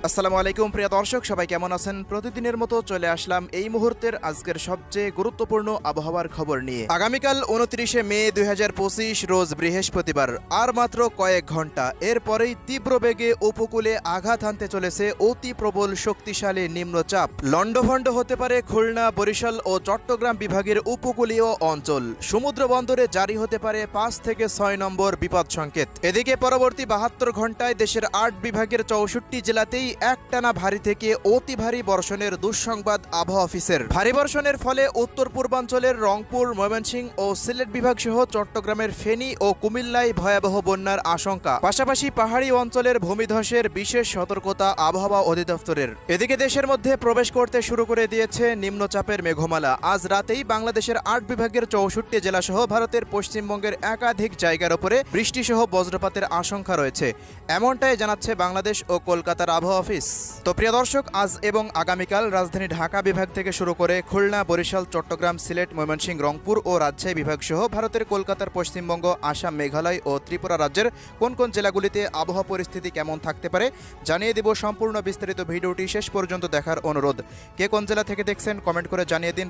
আসসালামু আলাইকুম প্রিয় দর্শক, সবাই কেমন আছেন? প্রতিদিনের মতো চলে আসলাম এই মুহূর্তের আজকের সবচেয়ে গুরুত্বপূর্ণ আবহাওয়ার খবর নিয়ে। আগামীকাল 29শে মে 2025 রোজ বৃহস্পতিবার। আর মাত্র কয়েক ঘন্টা এরপরেই তীব্র বেগে উপকূলে আঘাত হানতে চলেছে অতি প্রবল শক্তিশালী নিম্নচাপ। লন্ডভন্ড হতে পারে খুলনা, বরিশাল ও চট্টগ্রাম বিভাগের উপকূলীয় অঞ্চল। সমুদ্র বন্দরে জারি হতে পারে 5 থেকে 6 নম্বর বিপদ সংকেত। এদিকে পরবর্তী 72 ঘন্টায় দেশের 8 বিভাগের 64 জেলাতেই একটানা ভারী থেকে অতি ভারী বর্ষণের দুঃসংবাদ আবহাওয়া অফিসের। ভারী বর্ষণের ফলে উত্তর পূর্বাঞ্চলের রংপুর, ময়মনসিংহ ও সিলেট বিভাগ সহ চট্টগ্রামের ফেনী ও কুমিল্লায় ভয়াবহ বন্যার আশঙ্কা। পাশাপাশি পাহাড়ি অঞ্চলের ভূমিধসের বিশেষ সতর্কতা আবহাওয়া অধিদপ্তরের। এদিকে দেশের মধ্যে প্রবেশ করতে শুরু করে দিয়েছে নিম্নচাপের মেঘমালা। আজ রাতেই বাংলাদেশের 8 বিভাগের 64 জেলা সহ ভারতের পশ্চিমবঙ্গের একাধিক জায়গার উপরে বৃষ্টিসহ বজ্রপাতের আশঙ্কা রয়েছে, এমনটাই জানাচ্ছে বাংলাদেশ ও কলকাতার আবহাওয়া অফিস। তো প্রিয় দর্শক, আজ এবং আগামীকাল রাজধানী ঢাকা বিভাগ থেকে শুরু করে খুলনা, বরিশাল, চট্টগ্রাম, সিলেট, ময়মনসিংহ, রংপুর ও রাজশাহী বিভাগ সহ ভারতের কলকাতার পশ্চিমবঙ্গ, আসাম, মেঘালয় ও ত্রিপুরা রাজ্যের কোন কোন জেলাগুলিতে আবহাওয়া পরিস্থিতি কেমন থাকতে পারে জানিয়ে দেব। সম্পূর্ণ বিস্তারিত ভিডিওটি শেষ পর্যন্ত দেখার অনুরোধ। কে কোন জেলা থেকে দেখছেন কমেন্ট করে জানিয়ে দিন।